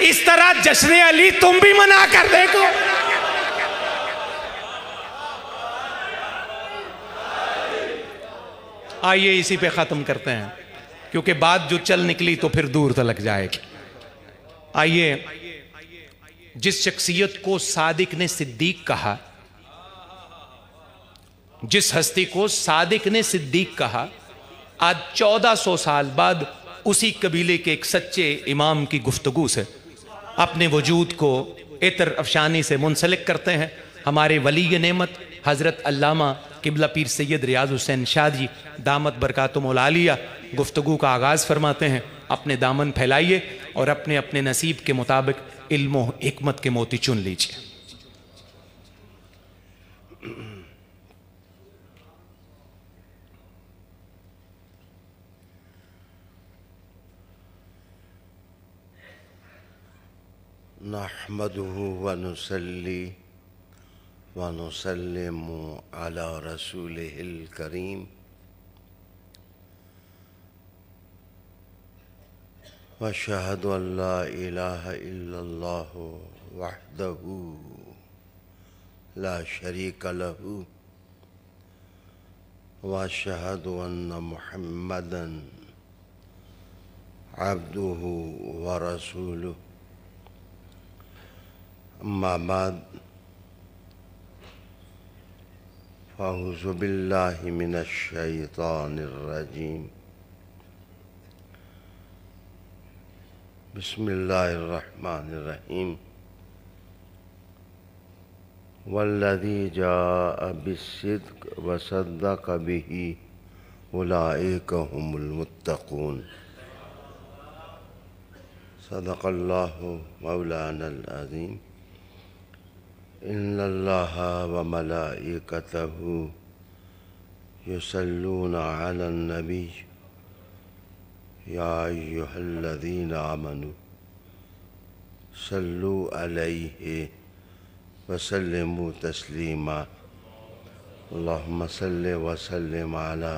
اس طرح جشن علی تم بھی منا کر دیکھو. آئیے اسی پہ ختم کرتے ہیں کیونکہ بات جو چل نکلی تو پھر دور تلک جائے گی. آئیے جس شخصیت کو صادق نے صدیق کہا، جس ہستی کو صادق نے صدیق کہا، آج 1400 سال بعد اسی قبیلے کے ایک سچے امام کی گفتگو سے اپنے وجود کو عطر افشانی سے منسلک کرتے ہیں ہمارے ولی نعمت حضرت علامہ قبلہ پیر سید ریاض حسین شاہ جی دامت برکاتہم العالیہ. گفتگو کا آغاز فرماتے ہیں، اپنے دامن پھیلائیے اور اپنے اپنے نصیب کے مطابق علم و حکمت کے موتی چن لیجئے. نحمده ونصلي ونسلم على رسوله الكريم واشهد ان لا اله الا الله وحده لا شريك له واشهد ان محمدا عبده ورسوله. اما بعد فاعوذ باللہ من الشیطان الرجیم. بسم اللہ الرحمن الرحیم. والذی جاء بالصدق وصدق به اولئک هم المتقون. صدق اللہ مولانا العظیم. ان اللہ وملائکتہ یصلون علی النبی یا ایہا الذین آمنوا صلوا علیہ وسلموا تسلیما. اللہم صل وسلم علی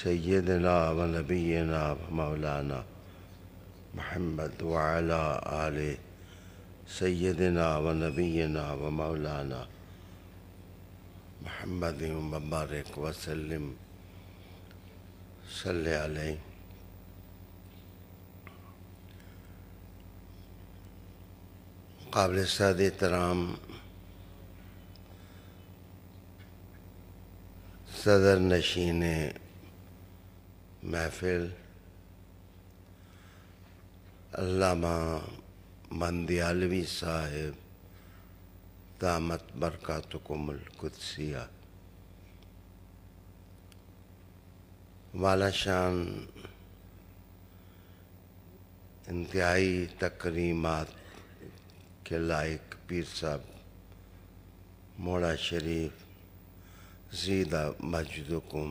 سیدنا و نبینا و مولانا محمد وعلی آل سیدنا و نبینا و مولانا محمد مبارک وسلم. صلی علیہ. قابل سعادت احترام صدر نشین محفل علامہ مندیالوی صاحب دامت برکاتکم القدسیہ، والا شان انتہائی تکریمات کے لائق پیر صاحب موڑا شریف زیدہ مجدکم،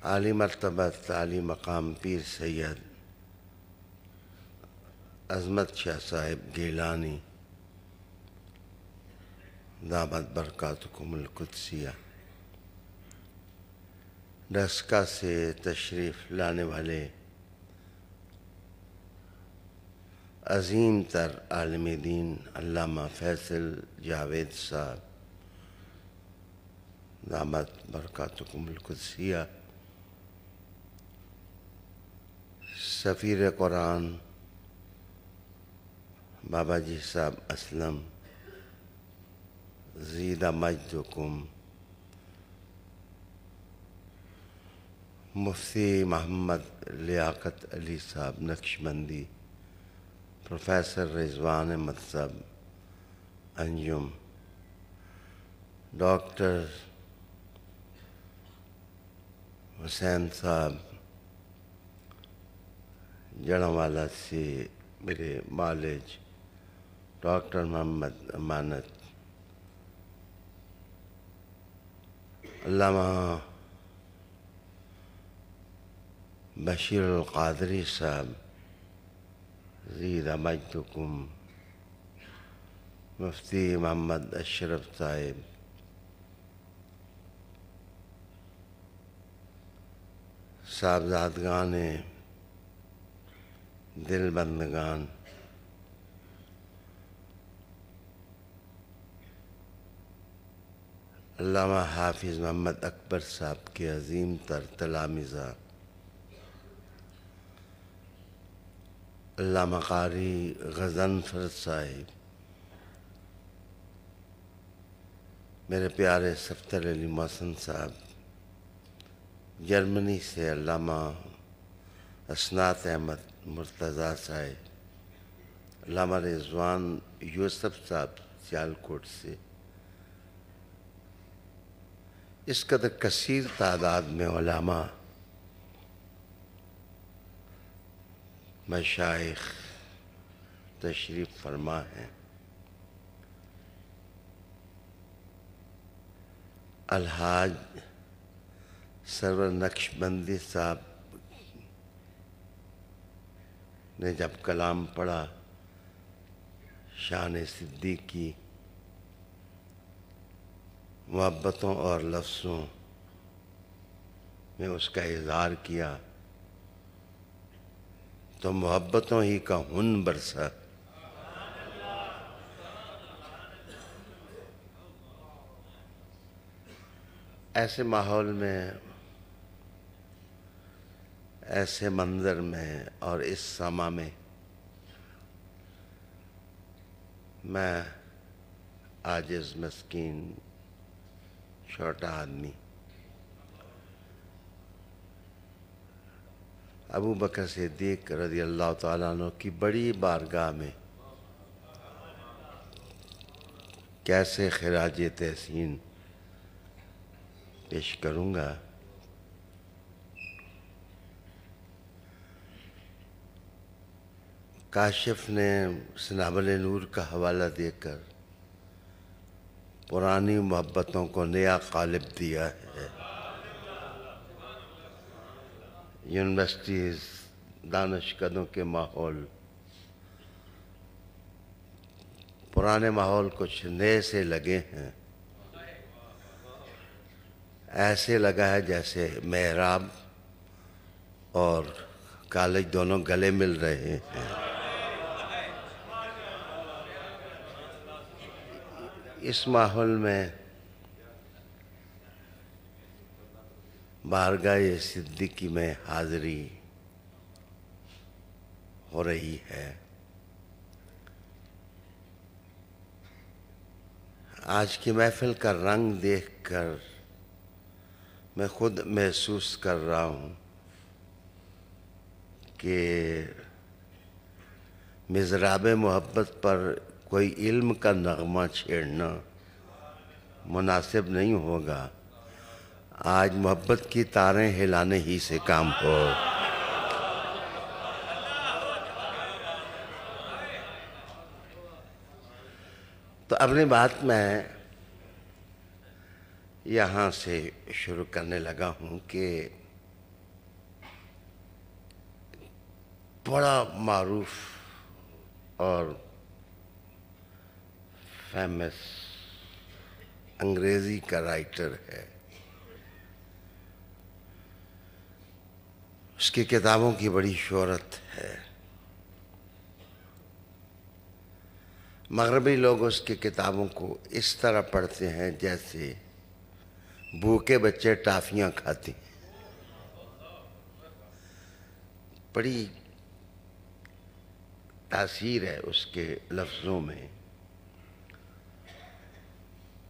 عالی مرتبت عالی مقام پیر سید عظمت شاہ صاحب گیلانی دامت برکاتکم القدسیہ، ڈسکا سے تشریف لانے والے عظیم تر عالم دین علامہ فیصل جاوید صاحب دامت برکاتکم القدسیہ، سفیر قرآن بابا جی صاحب اسلم زیدہ مجدکم، مفتی محمد لیاقت علی صاحب نقشبندی، پروفیسر رضوان احمد صاحب انجم، ڈاکٹر حسین صاحب جڑوالا سے میرے مالج، ڈاکٹر محمد امانت، علامہ بشیر القادری صاحب زیدہ مجدکم، مفتی محمد اشرف صاحب، صاحبزادگان دل بندگان، علامہ حافظ محمد اکبر صاحب کے عظیم تر تلامذہ علامہ قاری غضنفر صاحب، میرے پیارے صفدر علی محسن صاحب، جرمنی سے علامہ اسناد احمد مرتضیٰ صاحب، علامہ رضوان یوسف صاحب سیالکوٹ سے، اس قدر کثیر تعداد میں علماء، مشائخ تشریف فرما ہیں۔ الحاج سرور نقشبندی صاحب نے جب کلام پڑھا شان صدیقی، محبتوں اور لفظوں میں اس کا اظہار کیا تو محبتوں ہی کا ہن برسا۔ ایسے ماحول میں، ایسے منظر میں اور اس سما میں میں عاجز مسکین چھوٹا آدمی ابو بکر صدیق رضی اللہ تعالیٰ عنہ کی بڑی بارگاہ میں کیسے خراج تحسین پیش کروں گا۔ کاشف نے سنابل نور کا حوالہ دے کر پرانی محبتوں کو نیا قالب دیا ہے۔ یونیورسٹیز، دانشکدوں کے ماحول، پرانے ماحول کچھ نئے سے لگے ہیں، ایسے لگا ہے جیسے محراب اور کالج دونوں گلے مل رہے ہیں۔ اس ماحول میں بارگاہ صدیقی میں حاضری ہو رہی ہے۔ آج کی محفل کا رنگ دیکھ کر میں خود محسوس کر رہا ہوں کہ مضراب محبت پر کوئی علم کا نغمہ چھیڑنا مناسب نہیں ہوگا۔ آج محبت کی تاریں ہلانے ہی سے کام ہو۔ تو اپنی بات میں یہاں سے شروع کرنے لگا ہوں کہ بڑا معروف اور فیمس انگریزی کا رائٹر ہے، اس کی کتابوں کی بڑی شہرت ہے۔ مغربی لوگ اس کی کتابوں کو اس طرح پڑھتے ہیں جیسے بھوکے بچے ٹافیاں کھاتے ہیں۔ بڑی تاثیر ہے اس کے لفظوں میں۔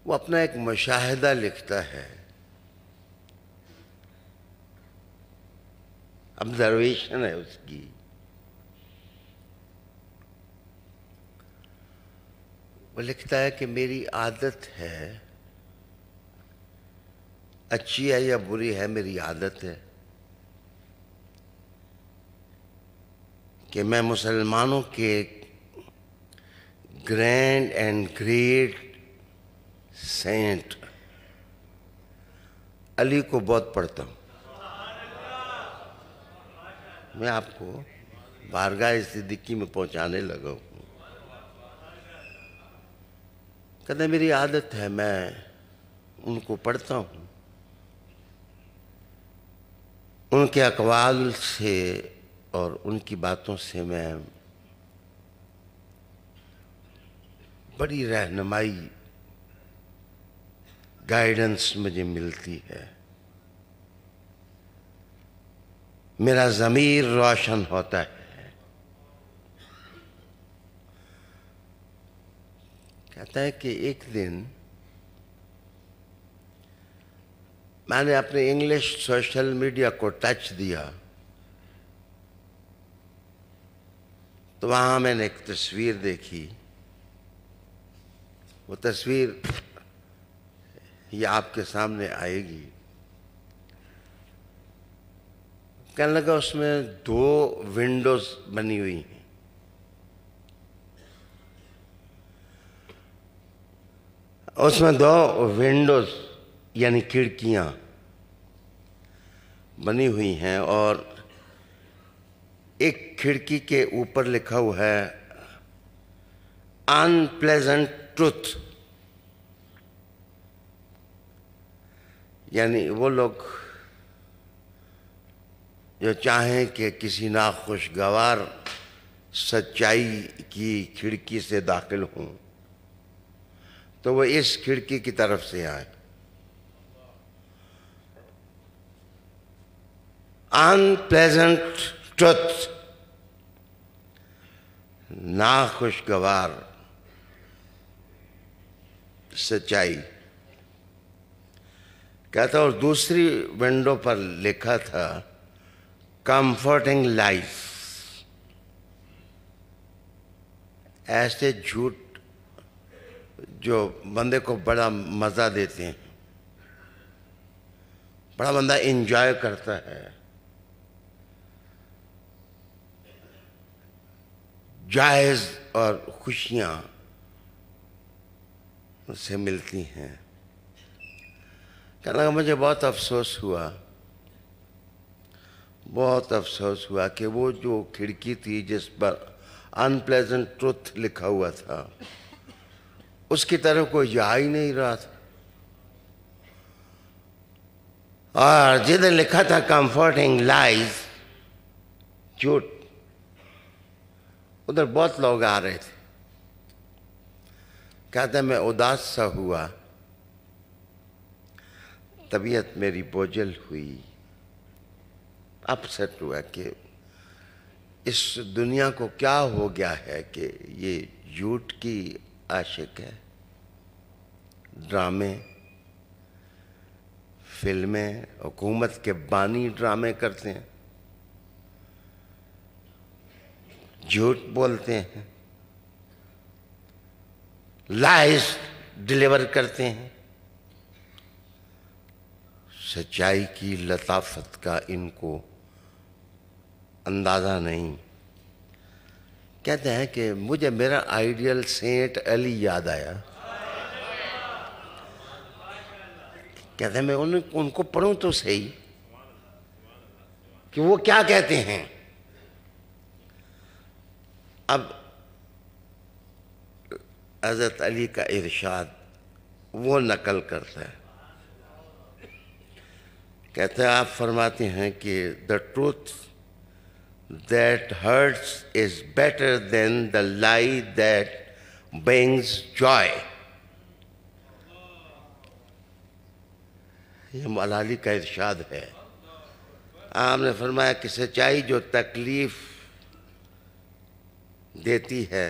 وہ اپنا ایک مشاہدہ لکھتا ہے، آبزرویشن ہے اس کی۔ وہ لکھتا ہے کہ میری عادت ہے، اچھی ہے یا بری ہے، میری عادت ہے کہ میں مسلمانوں کے گرینڈ اینڈ گریٹ سینٹ علی کو بہت پڑھتا ہوں۔ میں آپ کو بارگاہ صدیقی میں پہنچانے لگا ہوں۔ کہتے ہیں میری عادت ہے، میں ان کو پڑھتا ہوں، ان کے اقوال سے اور ان کی باتوں سے میں بڑی رہنمائی گائیڈنس مجھے ملتی ہے، میرا ضمیر روشن ہوتا ہے۔ کہتا ہے کہ ایک دن میں نے اپنے انگلش سوشل میڈیا کو ٹچ دیا تو وہاں میں نے ایک تصویر دیکھی۔ وہ تصویر یہ آپ کے سامنے آئے گی۔ کہنے لگا اس میں 2 ونڈوز بنی ہوئی ہیں۔ اس میں 2 ونڈوز یعنی کھڑکیاں بنی ہوئی ہیں، اور ایک کھڑکی کے اوپر لکھا ہوا ہے unpleasant truth، یعنی وہ لوگ جو چاہیں کہ کسی ناخوشگوار سچائی کی کھڑکی سے داخل ہوں تو وہ اس کھڑکی کی طرف سے آئیں۔ unpleasant truth، ناخوشگوار سچائی کہتا، اور دوسری ونڈو پر لکھا تھا کمفرٹنگ لائف، ایسے جھوٹ جو بندے کو بڑا مزہ دیتے ہیں، بڑا بندہ انجوائے کرتا ہے، جائز اور خوشیاں اس سے ملتی ہیں۔ کہنے لگا مجھے بہت افسوس ہوا، بہت افسوس ہوا کہ وہ جو کھڑکی تھی جس پر unpleasant truth لکھا ہوا تھا اس کی طرف کوئی جا ہی نہیں رہا تھا، اور جدھر لکھا تھا comforting life، جھوٹ، ادھر بہت لوگ آ رہے تھے۔ کہتا ہے میں اداس سا ہوا، طبیعت میری بوجھل ہوئی، اپسیٹ ہوا کہ اس دنیا کو کیا ہو گیا ہے کہ یہ جھوٹ کی عاشق ہے۔ ڈرامے، فلمیں، حکومت کے بانی ڈرامے کرتے ہیں، جھوٹ بولتے ہیں، لائز ڈیلیور کرتے ہیں، سچائی کی لطافت کا ان کو اندازہ نہیں۔ کہتے ہیں کہ مجھے میرا آئیڈیل سینٹ علی یاد آیا۔ کہتے ہیں میں ان کو پڑھوں تو صحیح کہ وہ کیا کہتے ہیں۔ اب حضرت علی کا ارشاد وہ نقل کرتا ہے، کہتے ہیں آپ فرماتے ہیں کہ the truth that hurts is better than the lie that brings joy۔ یہ مولا علی کا ارشاد ہے۔ آپ نے فرمایا کہ سچائی جو تکلیف دیتی ہے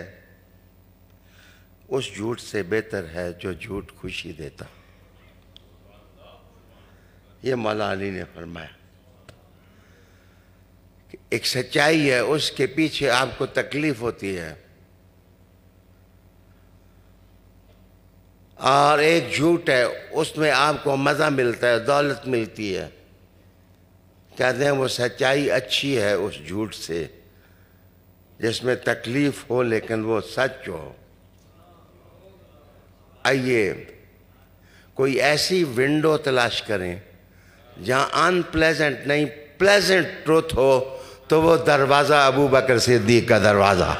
اس جھوٹ سے بہتر ہے جو جھوٹ خوشی دیتا۔ یہ مولا علی نے فرمایا کہ ایک سچائی ہے، اس کے پیچھے آپ کو تکلیف ہوتی ہے، اور ایک جھوٹ ہے اس میں آپ کو مزہ ملتا ہے، دولت ملتی ہے۔ کہتے ہیں وہ سچائی اچھی ہے اس جھوٹ سے جس میں تکلیف ہو لیکن وہ سچ ہو۔ آئیے کوئی ایسی ونڈو تلاش کریں جہاں ان پلیزنٹ نہیں پلیزنٹ ٹروتھ ہو، تو وہ دروازہ ابو بکر صدیق کا دروازہ۔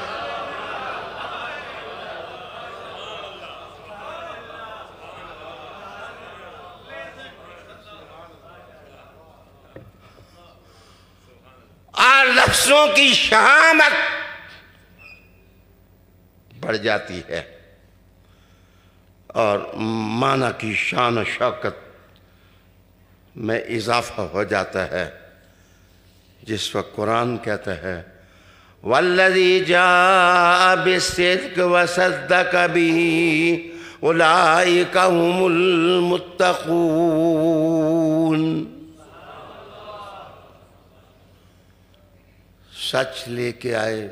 اور لفظوں بچوں کی شہامت بڑھ جاتی ہے اور مانا کی شان و شوکت میں اضافہ ہو جاتا ہے، جس وقت قرآن کہتا ہے وَالَّذِي جَاءَ بِالصِّدْقِ وَصَدَّقَ بِهِ أُولَئِكَ هُمُ الْمُتَّقُونَ۔ سچ لے کے آئے،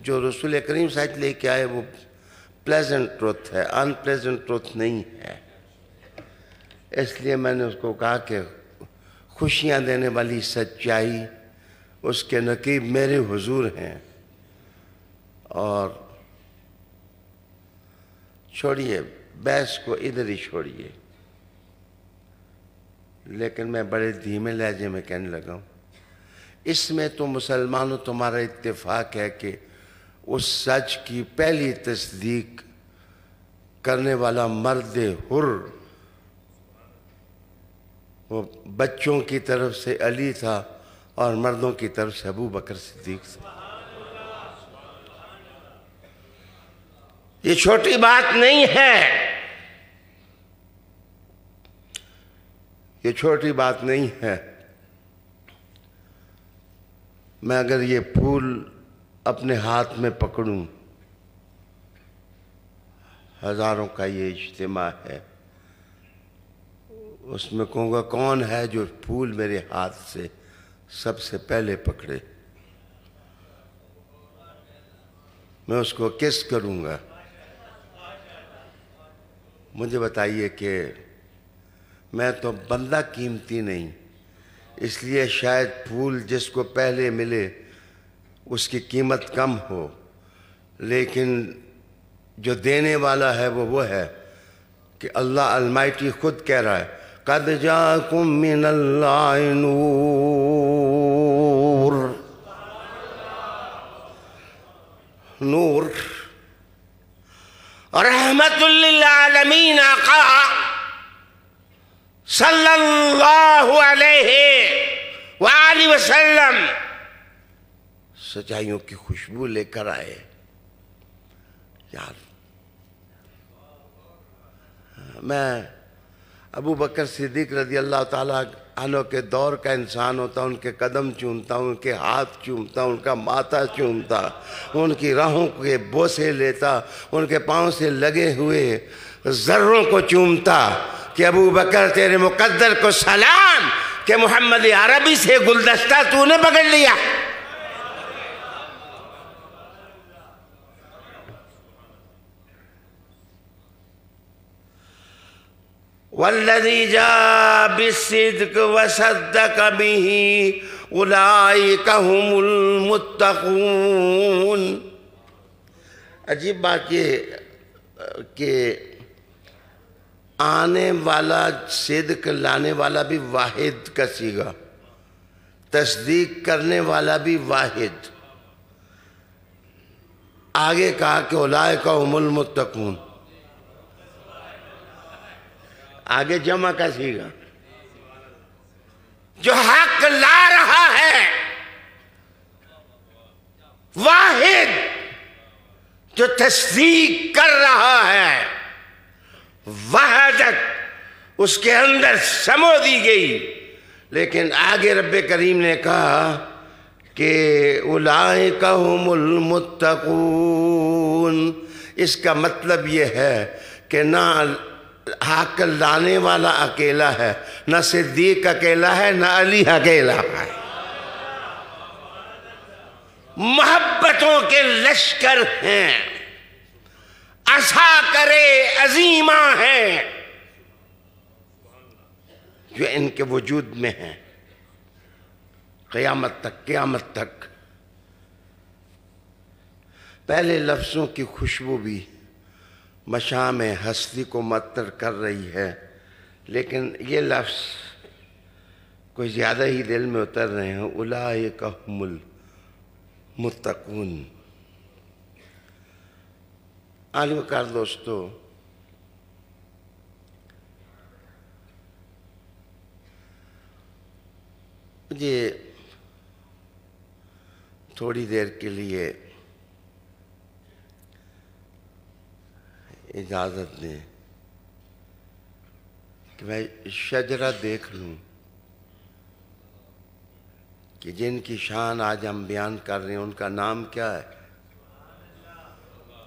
جو رسول کریم سچ لے کے آئے وہ پلیزنٹ ٹروتھ ہے، ان پلیزنٹ ٹروتھ نہیں ہے۔ اس لیے میں نے اس کو کہا کہ خوشیاں دینے والی سچائی اس کے نقیب میرے حضور ہیں، اور چھوڑیے بحث کو ادھر ہی چھوڑیے، لیکن میں بڑے دھیمے لہجے میں کہنے لگا ہوں، اس میں تو مسلمانوں تمہارا اتفاق ہے کہ اس سچ کی پہلی تصدیق کرنے والا مرد حر وہ بچوں کی طرف سے علی تھا اور مردوں کی طرف سے ابو بکر صدیق تھا۔ یہ چھوٹی بات نہیں ہے، یہ چھوٹی بات نہیں ہے۔ میں اگر یہ پھول اپنے ہاتھ میں پکڑوں، ہزاروں کا یہ اجتماع ہے، اس میں کہوں گا کون ہے جو پھول میرے ہاتھ سے سب سے پہلے پکڑے، میں اس کو کس کروں گا؟ مجھے بتائیے کہ میں تو بندہ قیمتی نہیں، اس لیے شاید پھول جس کو پہلے ملے اس کی قیمت کم ہو، لیکن جو دینے والا ہے وہ ہے کہ اللہ المائٹی خود کہہ رہا ہے قَدْ جَاءَكُم مِّنَ اللَّهِ نور، نور رحمت للعالمین آقا صلی اللہ علیہ وآلہ وسلم سچائیوں کی خوشبو لے کر آئے۔ یار میں ابو بکر صدیق رضی اللہ تعالیٰ عنہ کے دور کا انسان ہوتا، ان کے قدم چومتا، ان کے ہاتھ چومتا، ان کا ماتھا چومتا، ان کی راہوں کے بوسے لیتا، ان کے پاؤں سے لگے ہوئے ذروں کو چومتا کہ ابو بکر تیرے مقدر کو سلام کہ محمد عربی سے گلدستہ تو نے پکڑ لیا۔ وَالَّذِي جَاءَ بِالصِّدْقِ وَصَدَّقَ بِهِ أُولَئِكَ هُمُ الْمُتَّقُونَ۔ عجیب بات یہ کہ آنے والا صدق لانے والا بھی واحد کا صیغہ، تصدیق کرنے والا بھی واحد، آگے کہا کہ اولئک هم المتقون، آگے جمع کا صیغہ، جو حق لا رہا ہے واحد، جو تصدیق کر رہا ہے وحدت اس کے اندر سمو دی گئی، لیکن آگے رب کریم نے کہا کہ اولئک هم المتقون۔ اس کا مطلب یہ ہے کہ نہ حق لانے والا اکیلا ہے، نہ صدیق اکیلا ہے، نہ علی اکیلا ہے، محبتوں کے لشکر ہیں، عساکرے عظیمہ ہیں جو ان کے وجود میں ہیں قیامت تک، قیامت تک۔ پہلے لفظوں کی خوشبو بھی مشام ہستی کو معطر کر رہی ہے، لیکن یہ لفظ کوئی زیادہ ہی دل میں اتر رہے ہیں، اولئک هم المتقون۔ عالی وقار دوستو، یہ تھوڑی دیر کے لیے اجازت دیں کہ میں شجرہ دیکھ لوں کہ جن کی شان آج ہم بیان کر رہے ہیں ان کا نام کیا ہے؟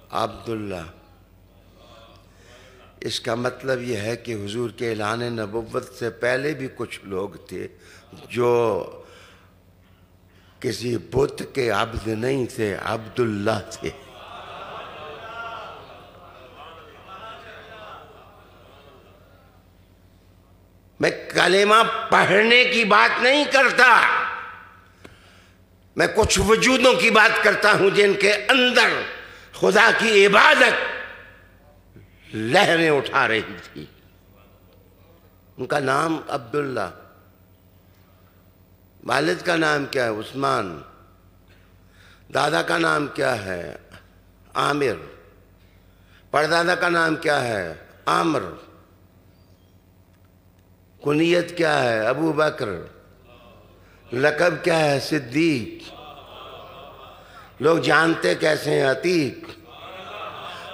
عبداللہ۔ اس کا مطلب یہ ہے کہ حضور کے اعلان نبوت سے پہلے بھی کچھ لوگ تھے جو کسی بت کے عبد نہیں تھے، عبداللہ تھے۔ میں کلمہ پڑھنے کی بات نہیں کرتا، میں کچھ وجودوں کی بات کرتا ہوں جن کے اندر خدا کی عبادت لہریں اٹھا رہی تھی۔ ان کا نام عبداللہ۔ والد کا نام کیا ہے؟ عثمان۔ دادا کا نام کیا ہے؟ عامر۔ پردادا کا نام کیا ہے؟ عامر۔ کنیت کیا ہے؟ ابو بکر۔ لقب کیا ہے؟ صدیق۔ لوگ جانتے کیسے ہیں؟ عتیق۔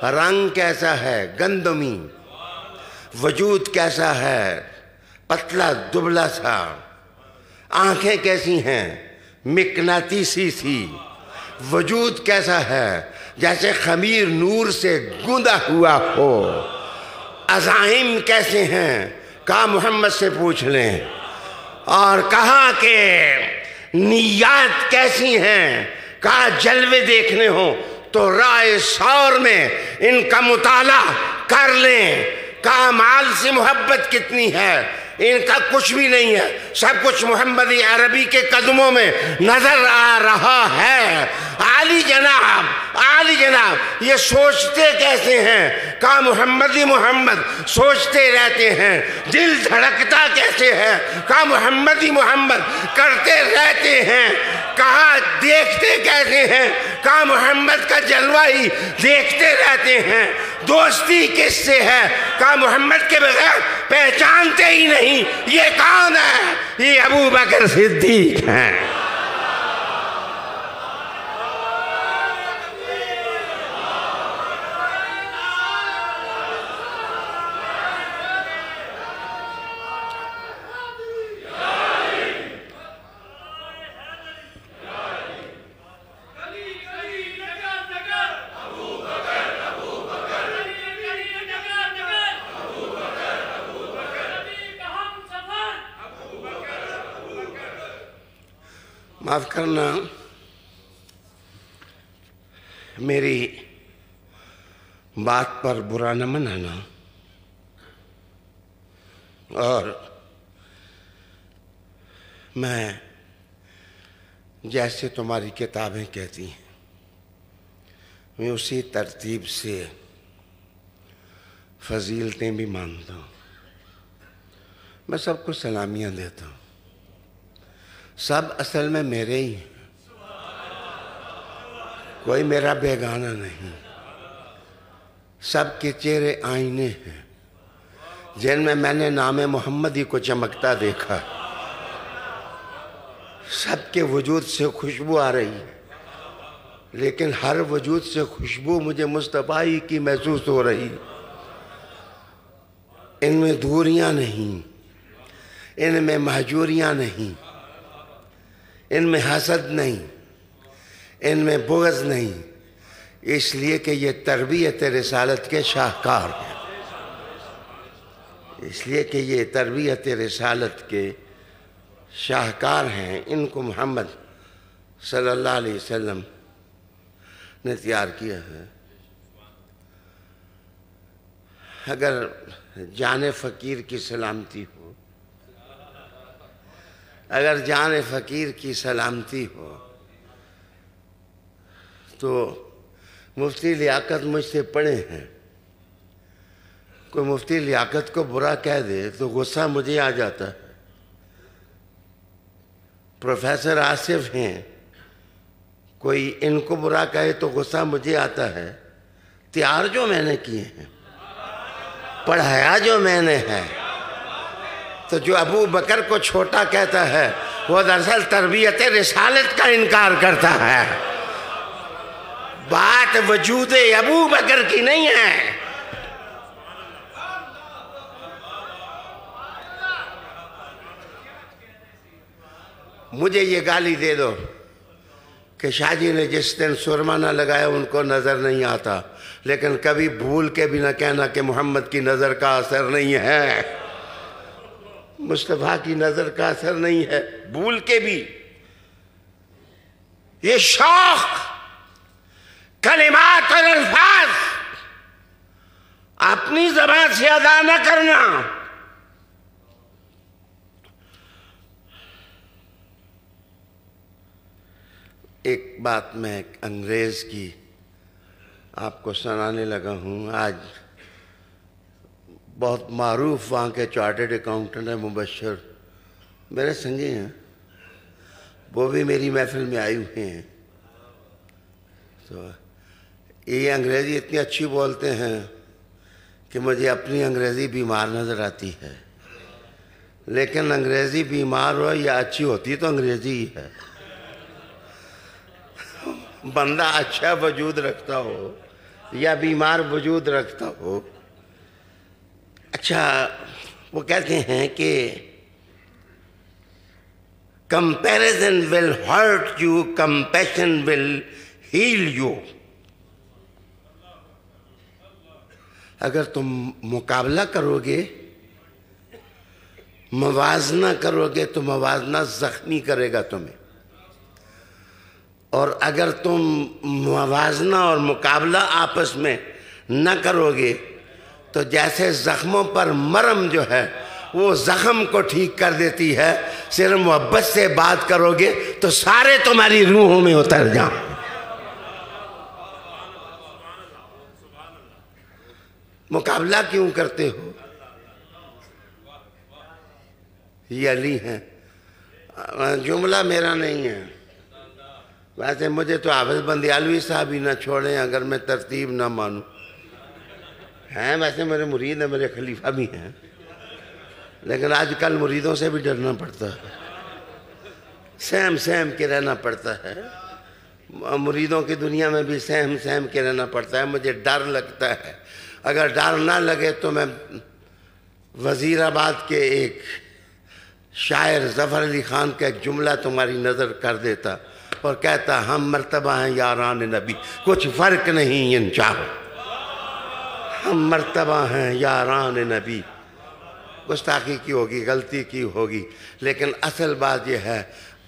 رنگ کیسا ہے؟ گندمی۔ وجود کیسا ہے؟ پتلا دبلا سا۔ آنکھیں کیسی ہیں؟ مقناطیسی سی۔ وجود کیسا ہے؟ جیسے خمیر نور سے گوندا ہوا ہو۔ عزائم کیسے ہیں؟ کہا محمد سے پوچھ لیں۔ اور کہا کہ نیات کیسی ہیں؟ کہا جلوے دیکھنے ہوں تو رائے سور میں ان کا مطالعہ کر لیں۔ کہا مال سے محبت کتنی ہے؟ ان کا کچھ بھی نہیں ہے، سب کچھ محمد عربی کے قدموں میں نظر آ رہا ہے۔ عالی جناب یہ سوچتے کیسے ہیں؟ کہا محمد سوچتے رہتے ہیں۔ دل دھڑکتا کیسے ہے؟ کہا محمد کرتے رہتے ہیں۔ کہا دیکھتے کیسے ہیں؟ کہا محمد کا جلوہ ہی دیکھتے رہتے ہیں۔ دوستی کس سے ہے؟ کہا محمد کے بغیر پہچانتے ہی نہیں۔ یہ کون ہے؟ یہ ابو بکر صدیق ہیں۔ معاف کرنا، میری بات پر برا نہ منانا، اور میں جیسے تمہاری کتابیں کہتی ہیں میں اسی ترتیب سے فضیلتیں بھی مانتا ہوں۔ میں سب کو سلامیاں دیتا ہوں، سب اصل میں میرے ہی ہیں، کوئی میرا بیگانہ نہیں۔ سب کے چہرے آئینے ہیں جن میں نے نام محمدی کو چمکتا دیکھا۔ سب کے وجود سے خوشبو آ رہی ہے، لیکن ہر وجود سے خوشبو مجھے مصطفیٰ کی محسوس ہو رہی۔ ان میں دوریاں نہیں، ان میں مہجوریاں نہیں، ان میں حسد نہیں، ان میں بغض نہیں، اس لیے کہ یہ تربیت رسالت کے شاہکار ہیں۔ اس لیے کہ یہ تربیت رسالت کے شاہکار ہیں۔ ان کو محمد صلی اللہ علیہ وسلم نے تیار کیا ہے۔ اگر جان فقیر کی سلامتی ہو، اگر جان فقیر کی سلامتی ہو تو مفتی لیاقت مجھ سے پڑھے ہیں، کوئی مفتی لیاقت کو برا کہہ دے تو غصہ مجھے آ جاتا ہے۔ پروفیسر آصف ہیں، کوئی ان کو برا کہے تو غصہ مجھے آتا ہے۔ تیار جو میں نے کیے ہیں، پڑھایا جو میں نے ہے، تو جو ابو بکر کو چھوٹا کہتا ہے وہ دراصل تربیت رسالت کا انکار کرتا ہے. بات وجود ابو بکر کی نہیں ہے. مجھے یہ گالی دے دو کہ شاہ جی نے جس دن سرما نہ لگایا ان کو نظر نہیں آتا، لیکن کبھی بھول کے بھی نہ کہنا کہ محمد کی نظر کا اثر نہیں ہے، مصطفیٰ کی نظر کا اثر نہیں ہے، بھول کے بھی. یہ شوق کلمات اور الفاظ اپنی زبان سے ادا نہ کرنا. ایک بات میں انگریز کی آپ کو سنانے لگا ہوں. آج بہت معروف وہاں کے چارٹرڈ اکاؤنٹنٹ ہیں مبشر، میرے سنگی ہیں، وہ بھی میری محفل میں آئے ہوئے ہیں. تو یہ انگریزی اتنی اچھی بولتے ہیں کہ مجھے اپنی انگریزی بیمار نظر آتی ہے، لیکن انگریزی بیمار ہو یا اچھی ہوتی تو انگریزی ہی ہے. بندہ اچھا وجود رکھتا ہو یا بیمار وجود رکھتا ہو. اچھا وہ کہتے ہیں کہ comparison will hurt you, compassion will heal you. اگر تم مقابلہ کرو گے، موازنہ کرو گے تو موازنہ زخمی کرے گا تمہیں، اور اگر تم موازنہ اور مقابلہ آپس میں نہ کرو گے تو جیسے زخموں پر مرم جو ہے وہ زخم کو ٹھیک کر دیتی ہے، صرف محبت سے بات کرو گے تو سارے تمہاری روحوں میں اتر جائیں. مقابلہ کیوں کرتے ہو؟ یہ علی ہیں. جملہ میرا نہیں ہے، ویسے مجھے تو حافظ بندیالوی صاحب ہی نہ چھوڑیں اگر میں ترتیب نہ مانوں. ہیں ویسے میرے مرید ہیں، میرے خلیفہ بھی ہیں، لیکن آج کل مریدوں سے بھی ڈرنا پڑتا ہے، سہم کے رہنا پڑتا ہے. مریدوں کی دنیا میں بھی سہم کے رہنا پڑتا ہے. مجھے ڈر لگتا ہے. اگر ڈر نہ لگے تو میں وزیر آباد کے ایک شاعر ظفر علی خان کا ایک جملہ تمہاری نظر کر دیتا اور کہتا، ہم مرتبہ ہیں یاران نبی، کچھ فرق نہیں ان چاہو. ہم مرتبہ ہیں یاران نبی. گستاخی کی ہوگی، غلطی کی ہوگی، لیکن اصل بات یہ ہے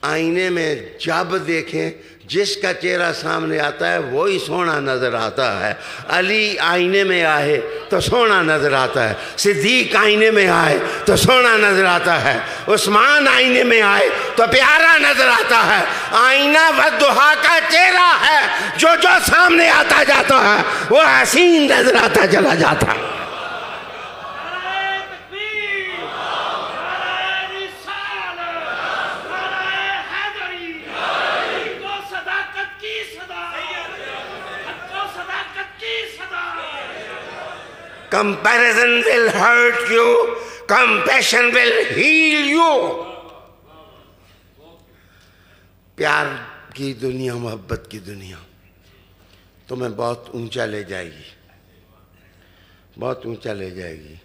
آئینے میں جب دیکھیں جس کا چہرہ سامنے آتا ہے وہی سونا نظر آتا ہے. علی آئینے میں آئے تو سونا نظر آتا ہے، صدیق آئینے میں آئے تو سونا نظر آتا ہے، عثمان آئینے میں آئے تو پیارا نظر آتا ہے. آئینہ والضحیٰ کا چہرہ ہے، جو سامنے آتا جاتا ہے وہ حسین نظر آتا چلا جاتا ہے. Comparison will hurt you, compassion will heal you. پیار کی دنیا، محبت کی دنیا تمہیں بہت اونچا لے جائے گی، بہت اونچا لے جائے گی.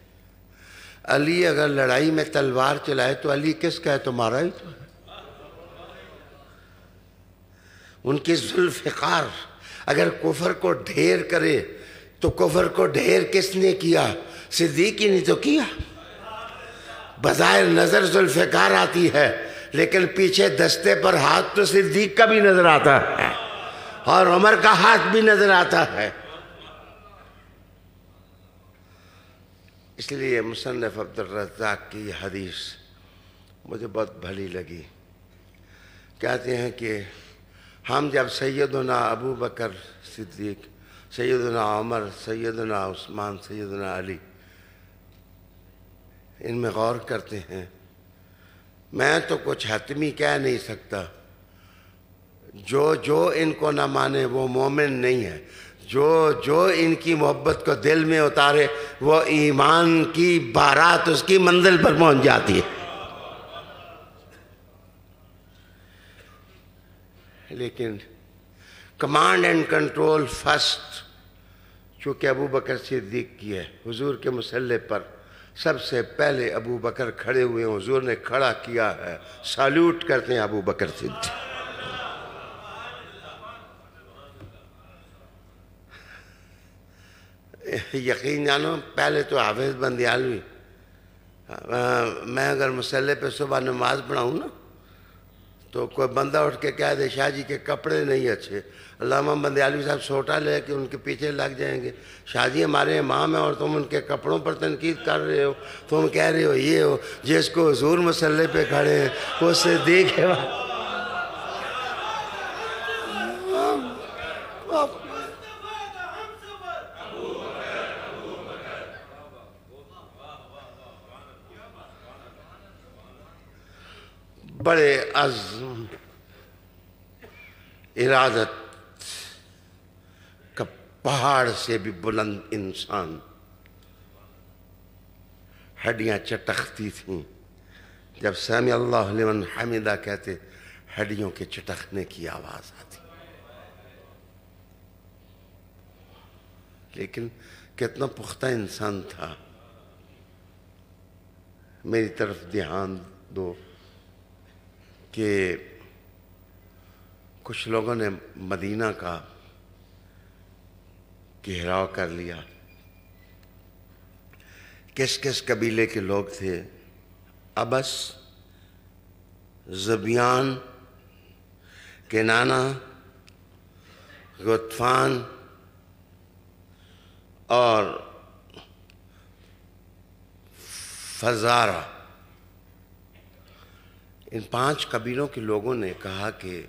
علی اگر لڑائی میں تلوار چلائے تو علی کس کا ہے؟ تمہارا ہی تو ہے. ان کی ذوالفقار اگر کفر کو ڈھیر کرے تو کفر کو ڈھیر کس نے کیا؟ صدیق ہی نے تو کیا. بظاہر نظر ذوالفقار آتی ہے لیکن پیچھے دستے پر ہاتھ تو صدیق کا بھی نظر آتا ہے اور عمر کا ہاتھ بھی نظر آتا ہے. اس لیے مصنف عبدالرزاق کی یہ حدیث مجھے بہت بھلی لگی. کہتے ہیں کہ ہم جب سیدنا ابو بکر صدیق، سیدنا عمر، سیدنا عثمان، سیدنا علی ان میں غور کرتے ہیں، میں تو کچھ حتمی کہہ نہیں سکتا. جو ان کو نہ مانے وہ مومن نہیں ہے. جو ان کی محبت کو دل میں اتارے وہ ایمان کی بارات اس کی منزل پر پہنچ جاتی ہے. لیکن کمانڈ اینڈ کنٹرول فرسٹ چونکہ ابو بکر صدیق کی ہے. حضور کے مصلی پر سب سے پہلے ابو بکر کھڑے ہوئے ہیں, حضور نے کھڑا کیا ہے, سالوٹ کرتے ہیں ابو بکر صدیق. یقین جانو پہلے تو حافظ بندیالوی, میں اگر مصلی پہ صبح نماز پڑھاؤں نا تو کوئی بندہ اٹھ کے کہہ دے شاہ جی کے کپڑے نہیں اچھے, علامہ بندیالوی صاحب سوٹا لے کے ان کے پیچھے لگ جائیں گے, شاہ جی ہمارے امام ہیں اور تم ان کے کپڑوں پر تنقید کر رہے ہو, تم کہہ رہے ہو یہ ہو, جس کو حضور مصلی پہ کھڑے ہیں وہ صدیق ہے. بڑے عزم ارادت کا پہاڑ سے بھی بلند انسان, ہڈیاں چٹکتی تھیں جب سمع اللہ لمن حمدہ کہتے, ہڈیوں کے چٹکنے کی آواز آتی. لیکن کتنا پختہ انسان تھا. میری طرف دھیان دو کہ کچھ لوگوں نے مدینہ کا گھیراؤ کر لیا. کس کس قبیلے کے لوگ تھے؟ ابس, زبیان, کنانہ, غطفان اور فزارہ. ان 5 قبیلوں کے لوگوں نے کہا کہ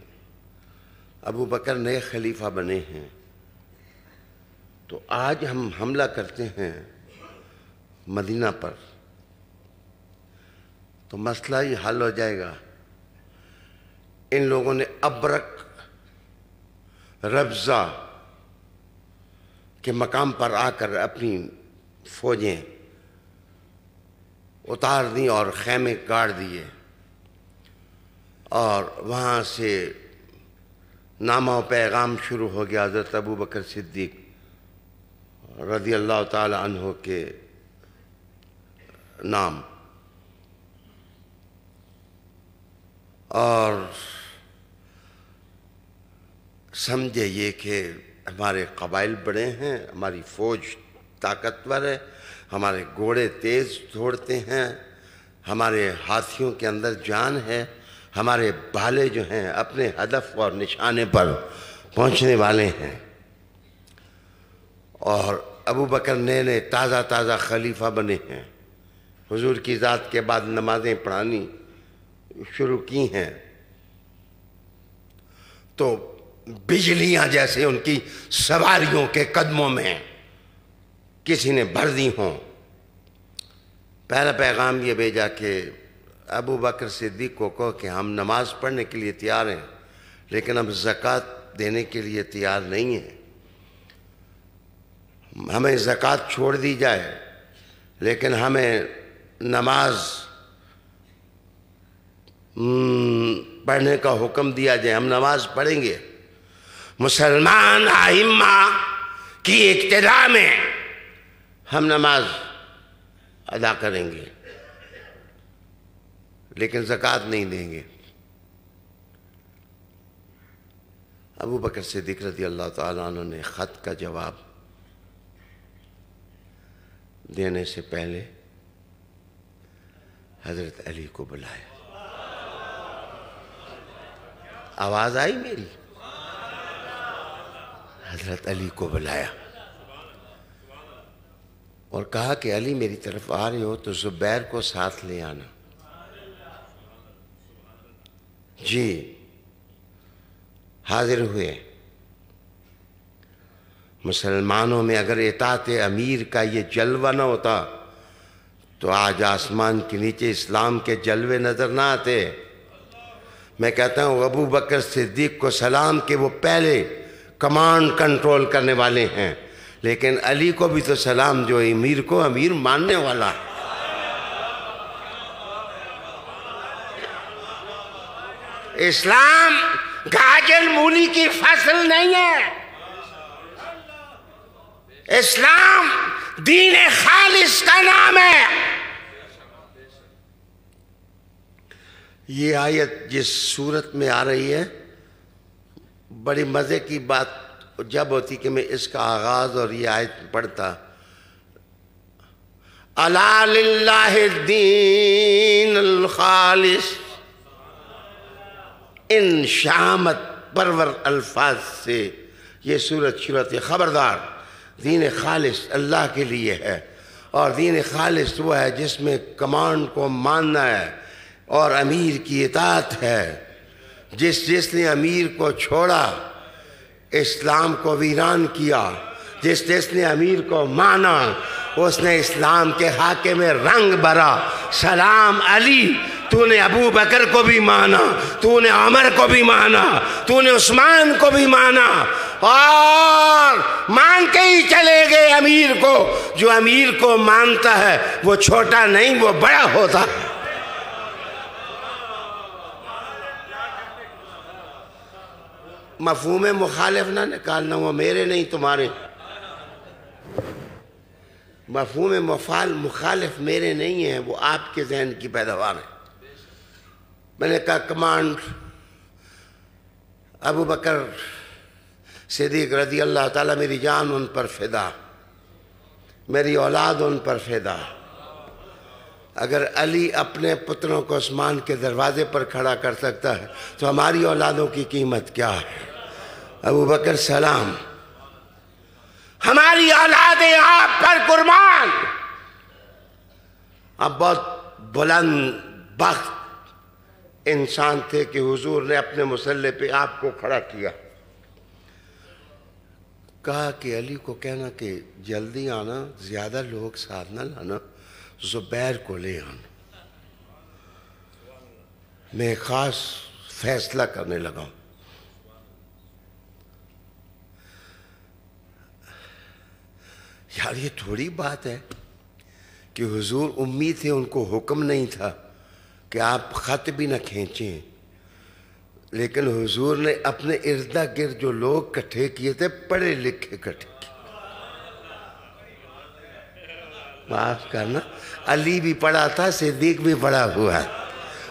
ابو بکر نئے خلیفہ بنے ہیں تو آج ہم حملہ کرتے ہیں مدینہ پر تو مسئلہ ہی حل ہو جائے گا. ان لوگوں نے ابرک ربضہ کے مقام پر آ کر اپنی فوجیں اتار دیں اور خیمے گاڑ دیے, اور وہاں سے نامہ و پیغام شروع ہو گیا حضرت ابو بکر صدیق رضی اللہ تعالی عنہ کے نام. اور سمجھے یہ کہ ہمارے قبائل بڑے ہیں, ہماری فوج طاقتور ہے, ہمارے گھوڑے تیز دوڑتے ہیں, ہمارے ہاتھیوں کے اندر جان ہے, ہمارے بھالے جو ہیں اپنے ہدف اور نشانے پر پہنچنے والے ہیں. اور ابو بکر نئے تازہ خلیفہ بنے ہیں, حضور کی ذات کے بعد نمازیں پڑھانی شروع کی ہیں تو بجلیاں جیسے ان کی سواریوں کے قدموں میں کسی نے بھر دی ہوں. پہلا پیغام یہ بھیجا کہ ابو بکر صدیق کو کہو کہ ہم نماز پڑھنے کے لیے تیار ہیں لیکن ہم زکوٰۃ دینے کے لیے تیار نہیں ہیں. ہمیں زکوٰۃ چھوڑ دی جائے لیکن ہمیں نماز پڑھنے کا حکم دیا جائے, ہم نماز پڑھیں گے. مسلمان ائمہ کی اقتداء میں ہم نماز ادا کریں گے لیکن زکوٰۃ نہیں دیں گے. ابو بکر صدیق رضی اللہ تعالیٰ عنہ نے خط کا جواب دینے سے پہلے حضرت علی کو بلایا. آواز آئی میری؟ حضرت علی کو بلایا اور کہا کہ علی میری طرف آ رہے ہو تو زبیر کو ساتھ لے آنا. جی حاضر ہوئے. مسلمانوں میں اگر اطاعت امیر کا یہ جلوہ نہ ہوتا تو آج آسمان کے نیچے اسلام کے جلوے نظر نہ آتے. میں کہتا ہوں ابو بکر صدیق کو سلام کہ وہ پہلے کمانڈ کنٹرول کرنے والے ہیں, لیکن علی کو بھی تو سلام جو امیر کو امیر ماننے والا ہے. اسلام گاجر مولی کی فصل نہیں ہے. اسلام دین خالص کا نام ہے. یہ آیت جس صورت میں آ رہی ہے، بڑی مزے کی بات جب ہوتی کہ میں اس کا آغاز اور یہ آیت پڑھتا. الا للہ الدین الخالص، ان شامت پرور الفاظ سے یہ صورت شروع ہوتی ہے. خبردار، دین خالص اللہ کے لیے ہے، اور دین خالص وہ ہے جس میں کمانڈ کو ماننا ہے اور امیر کی اطاعت ہے. جس نے امیر کو چھوڑا اسلام کو ویران کیا، جس نے امیر کو مانا اس نے اسلام کے خاکے میں رنگ بھرا. سلام علی، تو نے ابو بکر کو بھی مانا، تو نے عمر کو بھی مانا، تو نے عثمان کو بھی مانا، اور مان کے ہی چلے گئے امیر کو. جو امیر کو مانتا ہے وہ چھوٹا نہیں، وہ بڑا ہوتا ہے. مفہوم مخالف نہ نکالنا، وہ میرے نہیں تمہارے. مفہوم مخالف میرے نہیں ہیں، وہ آپ کے ذہن کی پیداوار ہے. میں نے کہا کمانڈ ابو بکر صدیق رضی اللہ تعالیٰ، میری جان ان پر فدا، میری اولاد ان پر فدا. اگر علی اپنے پتروں کو عثمان کے دروازے پر کھڑا کر سکتا ہے تو ہماری اولادوں کی قیمت کیا ہے؟ ابو بکر سلام، ہماری اولادیں آپ پر قربان. آپ بہت بلند بخت انسان تھے کہ حضور نے اپنے مسلح پہ آپ کو کھڑا کیا. کہا کہ علی کو کہنا کہ جلدی آنا، زیادہ لوگ ساتھ نہ لانا، زبیر کو لے آنا، میں خاص فیصلہ کرنے لگا ہوں. یار یہ تھوڑی بات ہے کہ حضور امی تھے، ان کو حکم نہیں تھا کہ آپ خط بھی نہ کھینچیں، لیکن حضور نے اپنے ارد گرد جو لوگ کٹھے کیے تھے، پڑھے لکھے کٹھے کیے. معاف کرنا، علی بھی پڑھا تھا، صدیق بھی پڑھا ہوا ہے،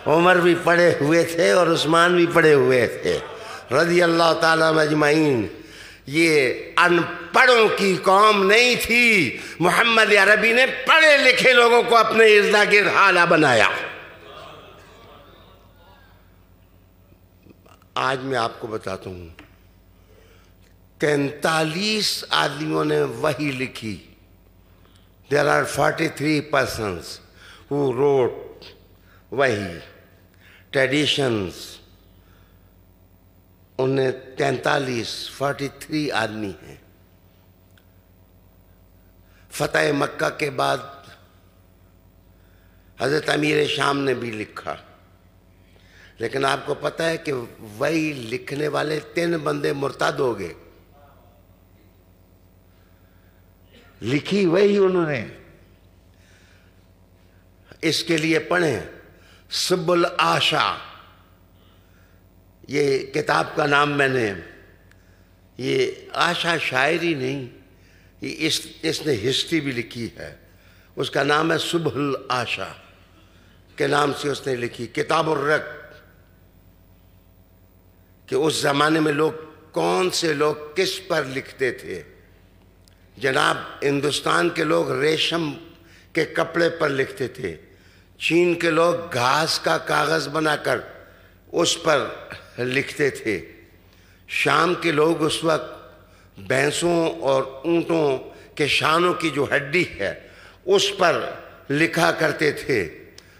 عمر بھی پڑھے ہوئے تھے، اور عثمان بھی پڑھے ہوئے تھے رضی اللہ تعالیٰ مجمعین. یہ ان پڑھوں کی قوم نہیں تھی. محمد عربی نے پڑھے لکھے لوگوں کو اپنے ارد گرد حالہ بنایا. آج میں آپ کو بتاتا ہوں، 43 آدمیوں نے وحی لکھی. There are 43 persons who wrote وحی traditions. انہیں 43 آدمی ہیں. فتح مکہ کے بعد حضرت امیر شام نے بھی لکھا، لیکن آپ کو پتہ ہے کہ وہی لکھنے والے 3 بندے مرتد ہو گئے. لکھی وہی انہوں نے. اس کے لیے پڑھیں سبل آشا، یہ کتاب کا نام میں نے، یہ آشا شاعری نہیں، یہ اس نے ہسٹری بھی لکھی ہے. اس کا نام ہے سبل آشا کے نام سے اس نے لکھی. کتاب الرق، کہ اس زمانے میں لوگ کون سے لوگ کس پر لکھتے تھے. جناب ہندوستان کے لوگ ریشم کے کپڑے پر لکھتے تھے، چین کے لوگ گھاس کا کاغذ بنا کر اس پر لکھتے تھے، شام کے لوگ اس وقت بھینسوں اور اونٹوں کے شانوں کی جو ہڈی ہے اس پر لکھا کرتے تھے.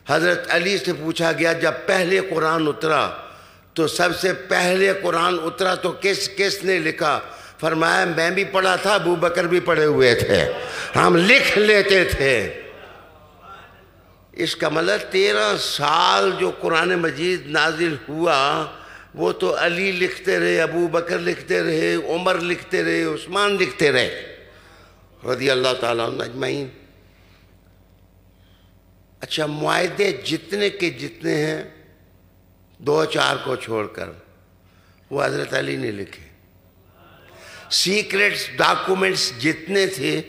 حضرت علی سے پوچھا گیا جب پہلے قرآن اترا تو سب سے پہلے قرآن اترا تو کس نے لکھا؟ فرمایا میں بھی پڑھا تھا، ابو بکر بھی پڑھے ہوئے تھے، ہم لکھ لیتے تھے. اس کا مطلب 13 سال جو قرآن مجید نازل ہوا وہ تو علی لکھتے رہے، ابو بکر لکھتے رہے، عمر لکھتے رہے، عثمان لکھتے رہے رضی اللہ تعالیٰ عنہ اجمعین. اچھا، معاہدے جتنے کے جتنے ہیں 2-4 کو چھوڑ کر، وہ حضرت علی نے لکھے. سیکرٹس ڈاکومنٹس جتنے تھے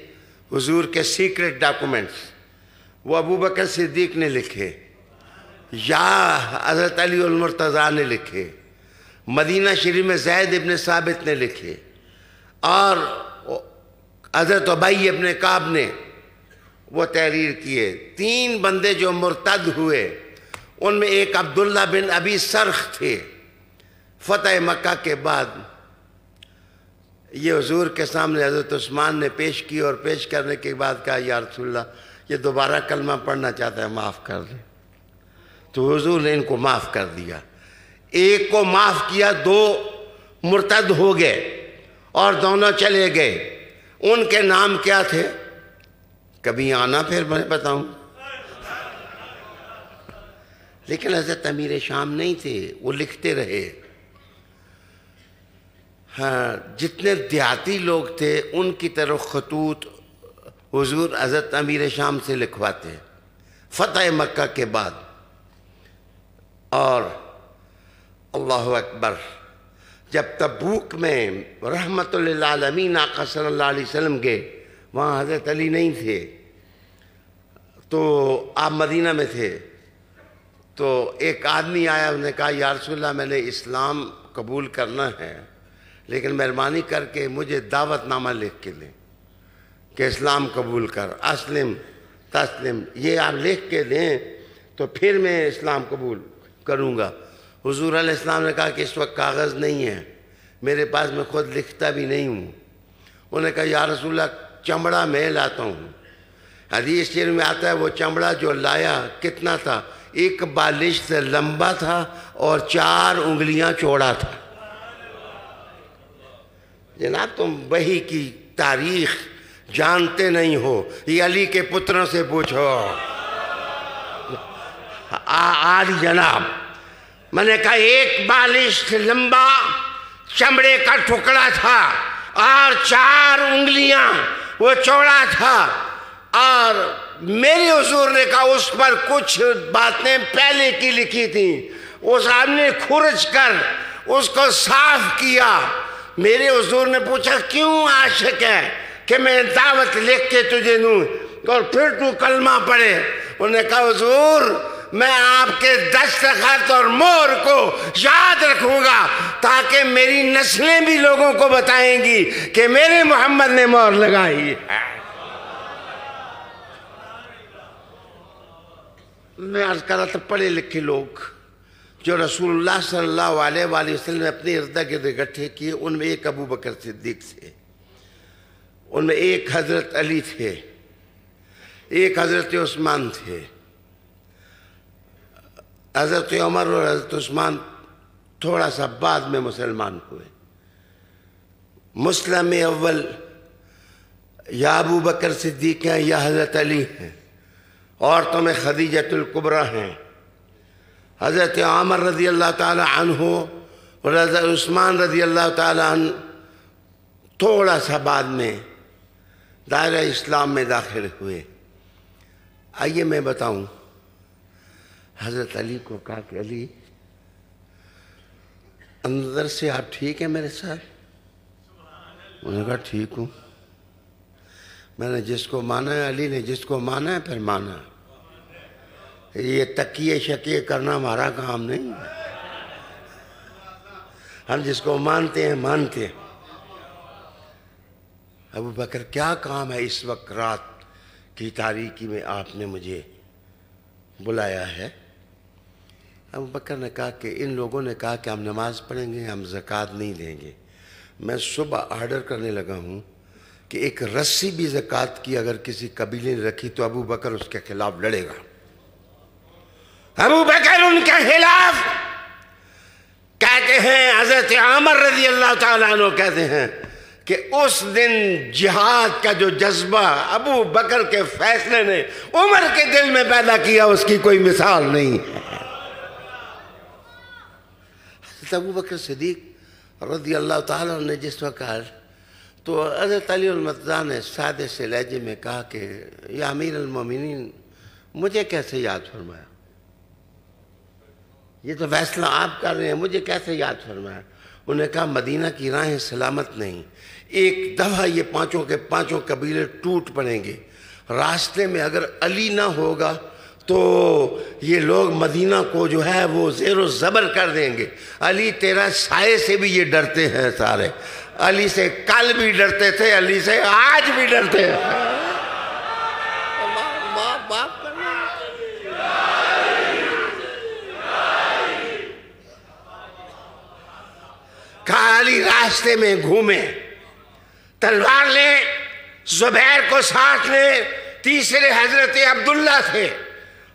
حضور کے سیکرٹ ڈاکومنٹس وہ ابو بکر صدیق نے لکھے یا حضرت علی المرتضیٰ نے لکھے, مدینہ شریف میں زید ابن ثابت نے لکھے, اور حضرت ابی ابن کعب نے وہ تحریر کیے. 3 بندے جو مرتد ہوئے ان میں ایک عبداللہ بن ابی سرخ تھے. فتح مکہ کے بعد یہ حضور کے سامنے حضرت عثمان نے پیش کی, اور پیش کرنے کے بعد کہا یا رسول اللہ یہ دوبارہ کلمہ پڑھنا چاہتا ہے, معاف کر دیں. تو حضور نے ان کو معاف کر دیا. ایک کو معاف کیا, 2 مرتد ہو گئے اور دونوں چلے گئے. ان کے نام کیا تھے؟ کبھی آنا پھر میں بتاؤں. لیکن حضرت امیر شام نہیں تھے, وہ لکھتے رہے. ہاں, جتنے دیہاتی لوگ تھے ان کی طرف خطوط حضور حضرت امیر شام سے لکھواتے فتح مکہ کے بعد. اور اللہ اکبر, جب تبوک میں رحمت للعالمین آقا صلی اللہ علیہ وسلم گئے, وہاں حضرت علی نہیں تھے, تو آپ مدینہ میں تھے. تو ایک آدمی آیا, انہوں نے کہا یا رسول اللہ میں نے اسلام قبول کرنا ہے, لیکن مہربانی کر کے مجھے دعوت نامہ لکھ کے دیں کہ اسلام قبول کر, اسلم تسلم, یہ آپ لکھ کے دیں تو پھر میں اسلام قبول کروں گا. حضور علیہ السلام نے کہا کہ اس وقت کاغذ نہیں ہے میرے پاس, میں خود لکھتا بھی نہیں ہوں. انہوں نے کہا یا رسول اللہ چمڑا میں لاتا ہوں. حدیث شریف میں آتا ہے وہ چمڑا جو لایا کتنا تھا, 1 بالش سے لمبا تھا اور 4 انگلیاں چوڑا تھا. جناب تم وحی کی تاریخ جانتے نہیں ہو, یہ علی کے پتروں سے پوچھو. آج جناب میں نے کہا 1 بالش سے لمبا چمڑے کا ٹکڑا تھا اور 4 انگلیاں وہ چوڑا تھا, اور میرے حضور نے کہا اس پر کچھ باتیں پہلے کی لکھی تھیں, اس آدمی نے کھرچ کر اس کو صاف کیا. میرے حضور نے پوچھا کیوں عاشق ہے کہ میں دعوت لکھ کے تجھے دوں اور پھر تو کلمہ پڑھے؟ انہوں نے کہا حضور میں آپ کے دستخط اور مہر کو یاد رکھوں گا تاکہ میری نسلیں بھی لوگوں کو بتائیں گی کہ میرے محمد نے مہر لگائی ہے. میں عرض کر رہا تھا پڑھے لکھے لوگ جو رسول اللہ صلی اللہ علیہ وآلہ وسلم نے اپنے ارد گرد اکٹھے کیے, ان میں ایک ابو بکر صدیق تھے, ان میں ایک حضرت علی تھے, ایک حضرت عثمان تھے. حضرت عمر اور حضرت عثمان تھوڑا سا بعد میں مسلمان ہوئے. مسلم اول یا ابو بکر صدیق ہیں یا حضرت علی ہیں, عورتوں میں خدیجۃ الکبریٰ ہیں. حضرت عمر رضی اللہ تعالی عنہ اور حضرت عثمان رضی اللہ تعالی عنہ تھوڑا سا بعد میں دائرہ اسلام میں داخل ہوئے. آئیے میں بتاؤں, حضرت علی کو کہا کہ علی اندر سے آپ ٹھیک ہیں میرے ساتھ؟ انہوں نے کہا ٹھیک ہوں. میں نے جس کو مانا ہے, علی نے جس کو مانا ہے پھر مانا. یہ تکیے شکیے کرنا ہمارا کام نہیں, ہم جس کو مانتے ہیں مانتے ہیں. ابو بکر کیا کام ہے اس وقت رات کی تاریکی میں آپ نے مجھے بلایا ہے؟ ابو بکر نے کہا کہ ان لوگوں نے کہا کہ ہم نماز پڑھیں گے, ہم زکوٰۃ نہیں دیں گے. میں صبح آرڈر کرنے لگا ہوں کہ ایک رسی بھی زکوٰۃ کی اگر کسی قبیلے نے رکھی تو ابو بکر اس کے خلاف لڑے گا. ابو بکر ان کے خلاف کہتے ہیں, حضرت عمر رضی اللہ تعالیٰ عنہ کہتے ہیں کہ اس دن جہاد کا جو جذبہ ابو بکر کے فیصلے نے عمر کے دل میں پیدا کیا اس کی کوئی مثال نہیں ہے. حضرت ابو بکر صدیق رضی اللہ تعالیٰ نے جس وقت کہا تو حضرت علی المرتضیٰ نے سادے سے لہجے میں کہا کہ یا امیر المومنین مجھے کیسے یاد فرمایا؟ یہ تو فیصلہ آپ کر رہے ہیں, مجھے کیسے یاد فرمایا؟ انہوں نے کہا مدینہ کی راہیں سلامت نہیں، ایک دفعہ یہ پانچوں کے پانچوں قبیلے ٹوٹ پڑیں گے، راستے میں اگر علی نہ ہوگا تو یہ لوگ مدینہ کو جو ہے وہ زیر و زبر کر دیں گے۔ علی تیرا سائے سے بھی یہ ڈرتے ہیں سارے، علی سے کل بھی ڈرتے تھے، علی سے آج بھی ڈرتے ہیں۔ کہا علی راستے میں گھومیں، تلوار لیں، زبیر کو ساتھ لیں، تیسرے حضرت عبداللہ تھے،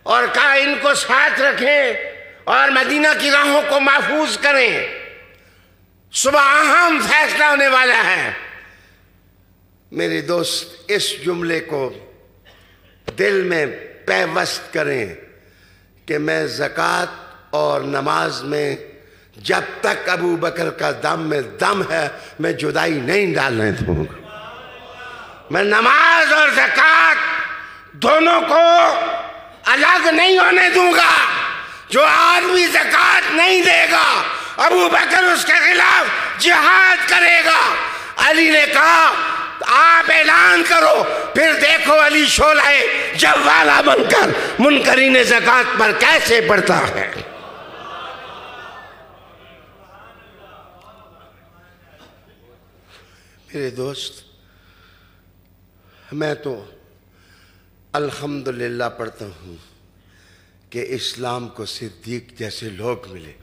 اور کہا ان کو ساتھ رکھیں اور مدینہ کی راہوں کو محفوظ کریں، صبح اہم فیصلہ ہونے والا ہے۔ میرے دوست اس جملے کو دل میں پیوست کریں کہ میں زکوٰۃ اور نماز میں جب تک ابو بکر کا دم میں دم ہے میں جدائی نہیں ڈالنے دوں گا۔ میں نماز اور زکوٰۃ دونوں کو الگ نہیں ہونے دوں گا۔ جو آدمی زکوٰۃ نہیں دے گا ابو بکر اس کے خلاف جہاد کرے گا۔ علی نے کہا آپ اعلان کرو، پھر دیکھو علی شعلہ جوالا بن کر منکرین زکوٰۃ پر کیسے پڑتا ہے۔ میرے دوست، میں تو الحمدللہ پڑھتا ہوں کہ اسلام کو صدیق جیسے لوگ ملے،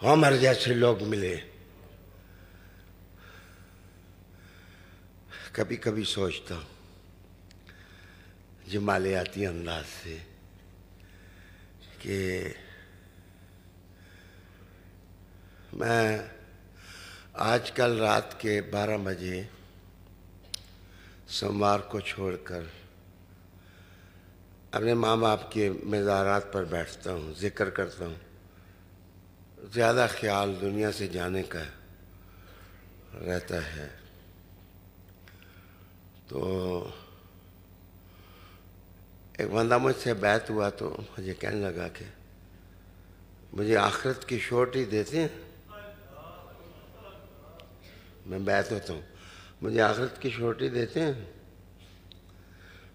عمر جیسے لوگ ملے۔ کبھی کبھی سوچتا ہوں جمالیاتی انداز سے کہ میں آج کل رات کے 12 بجے سوموار کو چھوڑ کر اپنے ماں باپ کے مزارات پر بیٹھتا ہوں، ذکر کرتا ہوں، زیادہ خیال دنیا سے جانے کا رہتا ہے۔ تو ایک بندہ مجھ سے بیعت ہوا تو مجھے کہنے لگا کہ مجھے آخرت کی شورٹی دیتے ہیں، میں بیعت ہوتا ہوں، مجھے آخرت کی شورٹی دیتے ہیں؟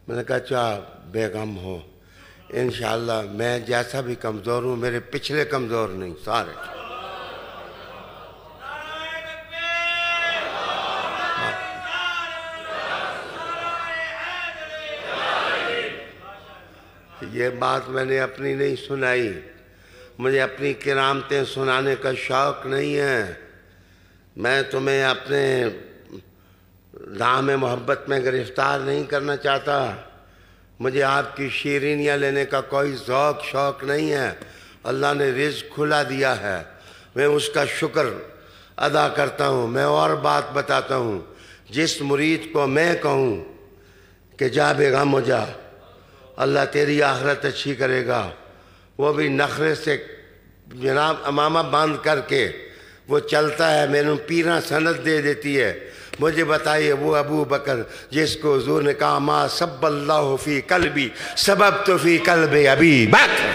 میں نے کہا چاہ بے غم ہو، انشاءاللہ میں جیسا بھی کمزور ہوں میرے پچھلے کمزور نہیں سارے۔ یہ بات میں نے اپنی نہیں سنائی، مجھے اپنی کرامتیں سنانے کا شوق نہیں ہے۔ میں تمہیں اپنے دام محبت میں گرفتار نہیں کرنا چاہتا، مجھے آپ کی شیرینیاں لینے کا کوئی ذوق شوق نہیں ہے۔ اللہ نے رزق کھلا دیا ہے، میں اس کا شکر ادا کرتا ہوں۔ میں اور بات بتاتا ہوں، جس مرید کو میں کہوں کہ جا بے غم ہو جا، اللہ تیری آخرت اچھی کرے گا، وہ بھی نخرے سے جناب امامہ باندھ کر کے وہ چلتا ہے، میں نے پیرا سند دے دیتی ہے۔ مجھے بتائیے وہ ابو بکر جس کو حضور نے کہا ما سب اللہ فی قلبی سبب تو فی قلب ابی بکر،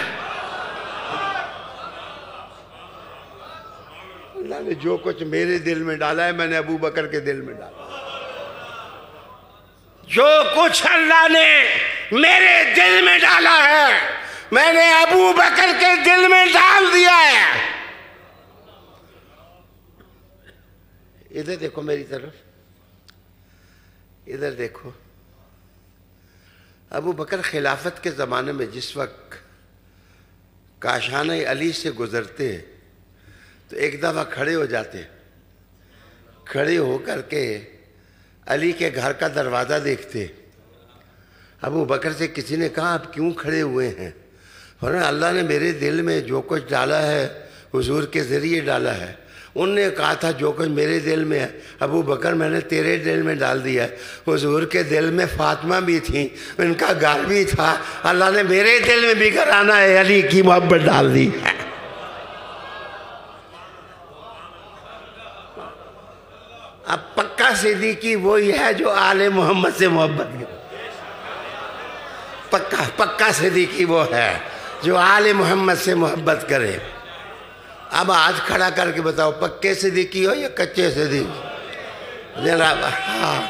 اللہ نے جو کچھ میرے دل میں ڈالا ہے میں نے ابو بکر کے دل میں ڈالا۔ جو کچھ اللہ نے میرے دل میں ڈالا ہے میں نے ابو بکر کے دل میں ڈال دیا ہے۔ ادھر دیکھو میری طرف، ادھر دیکھو۔ ابو بکر خلافت کے زمانے میں جس وقت کاشانہ علی سے گزرتے تو ایک دفعہ کھڑے ہو جاتے، کھڑے ہو کر کے علی کے گھر کا دروازہ دیکھتے۔ ابو بکر سے کسی نے کہا آپ کیوں کھڑے ہوئے ہیں؟ فرمایا اللہ نے میرے دل میں جو کچھ ڈالا ہے حضور کے ذریعے ڈالا ہے۔ انہوں نے کہا تھا جو کچھ میرے دل میں ہے ابو بکر میں نے تیرے دل میں ڈال دیا ہے۔ حضور کے دل میں فاطمہ بھی تھیں، ان کا گھر بھی تھا، اللہ نے میرے دل میں بھی گھرانا ہے علی کی محبت ڈال دی ہے۔ اب پکا صدیقی وہی ہے جو آل محمد سے محبت کرے، پکا صدیقی وہ ہے جو آل محمد سے محبت کرے۔ اب ہاتھ کھڑا کر کے بتاؤ پکے صدیقی ہو یا کچے صدیقی؟ جناب ہاں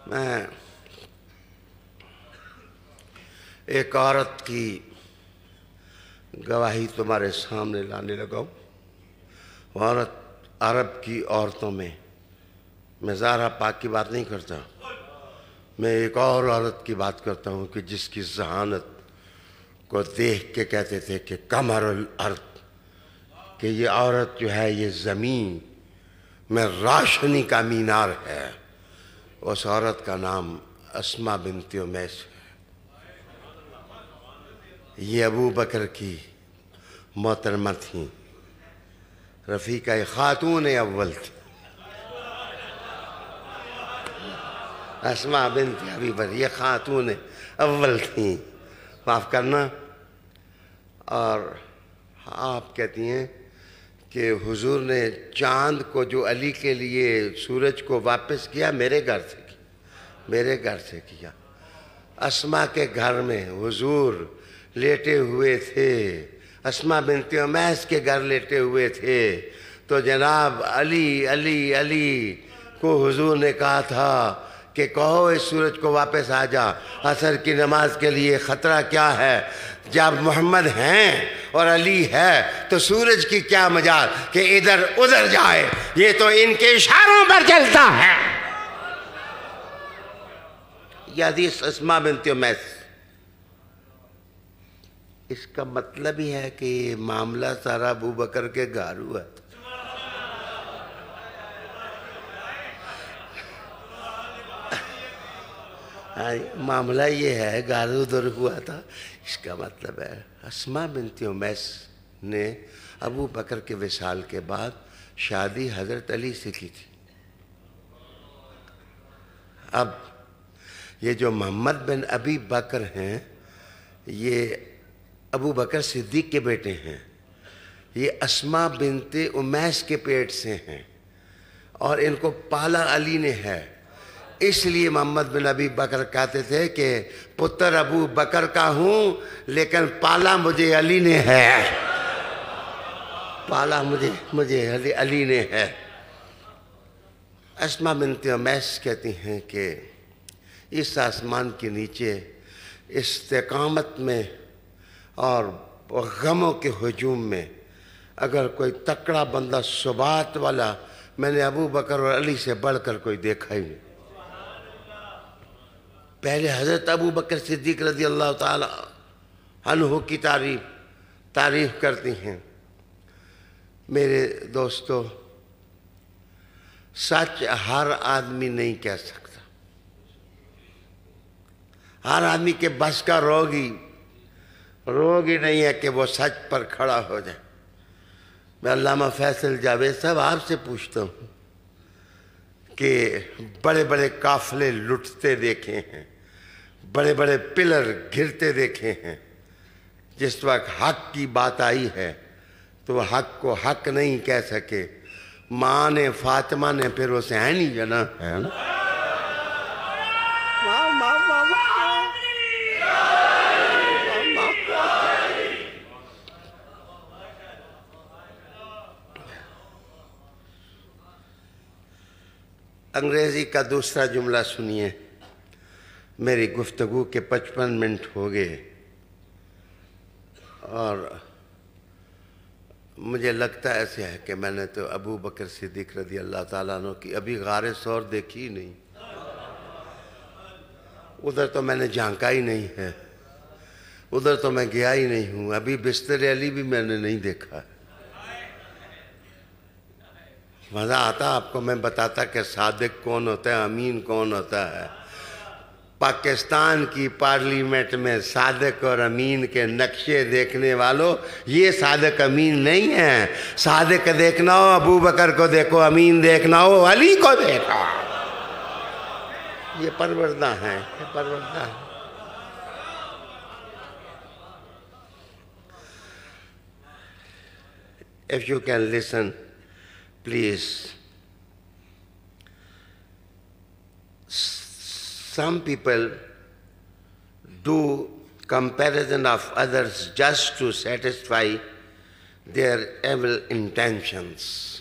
میں ایک عورت کی گواہی تمہارے سامنے لانے لگا ہوں۔ عورت عرب کی عورتوں میں زہرا پاک کی بات نہیں کرتا، میں ایک اور عورت کی بات کرتا ہوں کہ جس کی ذہانت کو دیکھ کے کہتے تھے کہ قمر الارض، کہ یہ عورت جو ہے یہ زمین میں روشنی کا مینار ہے۔ اس عورت کا نام اسماء بنت امیس ہے۔ یہ ابو بکر کی محترمہ تھیں، رفیقہ خاتون اول تھی، اسماء بنت ابی بکر یہ خاتون اول تھیں، معاف کرنا۔ اور آپ کہتی ہیں کہ حضور نے چاند کو جو علی کے لیے سورج کو واپس کیا میرے گھر سے کیا۔ اسماء کے گھر میں حضور لیٹے ہوئے تھے، اسماء بنت امیس کے گھر لیٹے ہوئے تھے، تو جناب علی کو حضور نے کہا تھا کہ کہو اس سورج کو واپس آ جا، عصر کی نماز کے لیے خطرہ کیا ہے؟ جب محمد ہیں اور علی ہے تو سورج کی کیا مجال کہ ادھر ادھر جائے، یہ تو ان کے اشاروں پر چلتا ہے۔ یہ حدیث اسماء بنت امیس، اس کا مطلب ہی ہے کہ یہ معاملہ سارا ابو بکر کے گھر ہوا تھا۔ معاملہ یہ ہے گھر ادھر ہوا تھا، اس کا مطلب ہے اسماء بنت امیس نے ابو بکر کے وصال کے بعد شادی حضرت علی سے کی تھی۔ اب یہ جو محمد بن ابی بکر ہیں یہ ابو بکر صدیق کے بیٹے ہیں، یہ اسماء بنت امیس کے پیٹ سے ہیں اور ان کو پالا علی نے ہے۔ اس لیے محمد بن ابی بکر کہتے تھے کہ پتر ابو بکر کا ہوں لیکن پالا مجھے علی نے ہے، پالا مجھے علی نے ہے۔ اسماء بنت امیس کہتی ہیں کہ اس آسمان کے نیچے استقامت میں اور غموں کے ہجوم میں اگر کوئی تکڑا بندہ ثبات والا میں نے ابو بکر اور علی سے بڑھ کر کوئی دیکھا ہی نہیں۔ پہلے حضرت ابو بکر صدیق رضی اللہ تعالی عنہ کی تعریف کرتی ہیں۔ میرے دوستو، سچ ہر آدمی نہیں کہہ سکتا، ہر آدمی کے بس کا روگ ہی نہیں ہے کہ وہ سچ پر کھڑا ہو جائے۔ میں علامہ فیصل جاوید صاحب آپ سے پوچھتا ہوں کہ بڑے بڑے قافلے لٹتے دیکھے ہیں، بڑے بڑے پلر گرتے دیکھے ہیں، جس وقت حق کی بات آئی ہے تو وہ حق کو حق نہیں کہہ سکے۔ ماں نے فاطمہ نے پھر اسے ہے نہیں جنا ہے نا۔ انگریزی کا دوسرا جملہ سنیے۔ میری گفتگو کے 55 منٹ ہو گئے اور مجھے لگتا ایسے ہے کہ میں نے تو ابو بکر صدیق رضی اللہ تعالیٰ عنہ کی ابھی غار ثور دیکھی ہی نہیں، ادھر تو میں نے جھانکا ہی نہیں ہے، ادھر تو میں گیا ہی نہیں ہوں، ابھی بستر علی بھی میں نے نہیں دیکھا۔ مزہ آتا آپ کو میں بتاتا کہ صادق کون ہوتا ہے، امین کون ہوتا ہے۔ پاکستان کی پارلیمنٹ میں صادق اور امین کے نقشے دیکھنے والوں، یہ صادق امین نہیں ہیں۔ صادق دیکھنا ہو ابو بکر کو دیکھو، امین دیکھنا ہو علی کو دیکھو۔ یہ پروردہ ہیں، یہ پروردہ ہیں۔ if you can listen, please. Some people do comparison of others just to satisfy their evil intentions.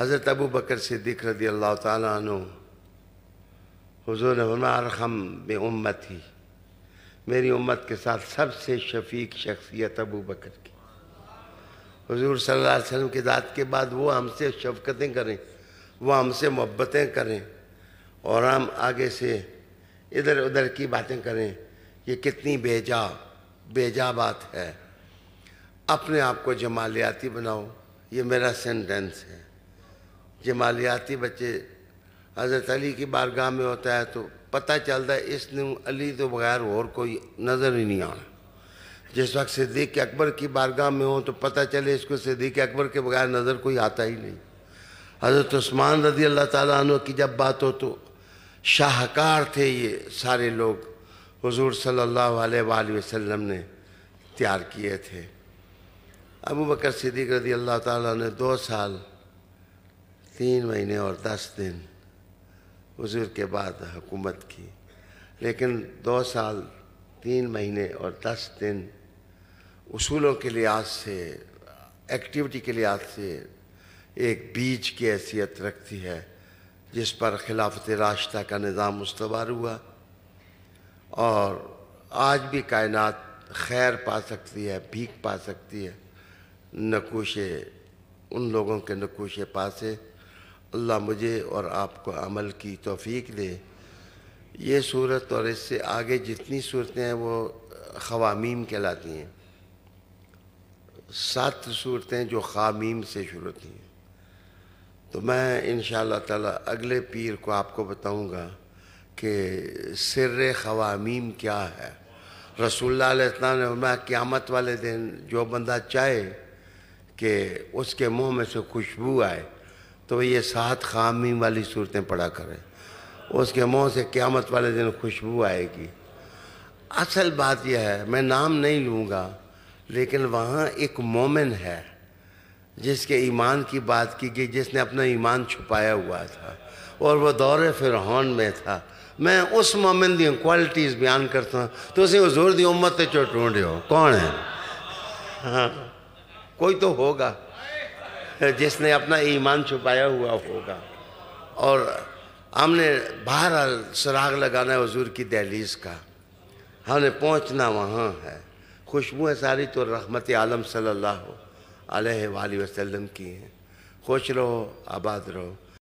حضرت ابو بکر صدیق رضی اللہ تعالیٰ عنہ حضور نے فرمایا ارحم بامتی، میری امت کے ساتھ سب سے شفیق شخصیت ابو بکر کی۔ حضور صلی اللہ علیہ وسلم کی ذات کے بعد وہ ہم سے شفقتیں کریں، وہ ہم سے محبتیں کریں، اور ہم آگے سے ادھر ادھر کی باتیں کریں، یہ کتنی بے جا بات ہے۔ اپنے آپ کو جمالیاتی بناؤ، یہ میرا سینٹینس ہے۔ جمالیاتی بچے حضرت علی کی بارگاہ میں ہوتا ہے تو پتہ چلتا ہے اس نے علی تو بغیر اور کوئی نظر ہی نہیں آنا۔ جس وقت صدیق اکبر کی بارگاہ میں ہو تو پتہ چلے اس کو صدیق اکبر کے بغیر نظر کوئی آتا ہی نہیں۔ حضرت عثمان رضی اللہ تعالیٰ عنہ کی جب بات ہو تو شاہکار تھے یہ سارے لوگ، حضور صلی اللہ علیہ وآلہ وسلم نے تیار کیے تھے۔ ابو بکر صدیق رضی اللہ تعالیٰ نے 2 سال 3 مہینے اور 10 دن حضور کے بعد حکومت کی، لیکن 2 سال 3 مہینے اور 10 دن اصولوں کے لحاظ سے، ایکٹیویٹی کے لحاظ سے ایک بیج کی حیثیت رکھتی ہے جس پر خلافت راشدہ کا نظام مستوار ہوا، اور آج بھی کائنات خیر پا سکتی ہے، بھیک پا سکتی ہے نقوشے ان لوگوں کے نقوشے پاسے۔ اللہ مجھے اور آپ کو عمل کی توفیق دے۔ یہ صورت اور اس سے آگے جتنی صورتیں ہیں وہ خوامیم کہلاتی ہیں، 7 صورتیں جو خامیم سے شروع ہوتی ہیں۔ تو میں انشاءاللہ تعالی اگلے پیر کو آپ کو بتاؤں گا کہ سر خوامیم کیا ہے۔ رسول اللہ علیہ السلام نے فرمایا قیامت والے دن جو بندہ چاہے کہ اس کے منہ میں سے خوشبو آئے تو وہ یہ 7 خوامیم والی صورتیں پڑھا کرے، اس کے منہ سے قیامت والے دن خوشبو آئے گی۔ اصل بات یہ ہے، میں نام نہیں لوں گا، لیکن وہاں ایک مومن ہے جس کے ایمان کی بات کی گئی، جس نے اپنا ایمان چھپایا ہوا تھا اور وہ دور فرعون میں تھا۔ میں اس مومن دی کوالٹیز بیان کرتا ہوں تو اسے حضور دی امت تے چو ڈھونڈے ہو کون ہے؟ ہاں کوئی تو ہوگا جس نے اپنا ایمان چھپایا ہوا ہوگا، اور ہم نے بہرحال سراغ لگانا ہے حضور کی دہلیز کا، ہم نے پہنچنا وہاں ہے۔ خوشبوئیں ساری تو رحمت عالم صلی اللہ علیہ وآلہ وسلم کی ہیں۔ خوش رہو، آباد رہو۔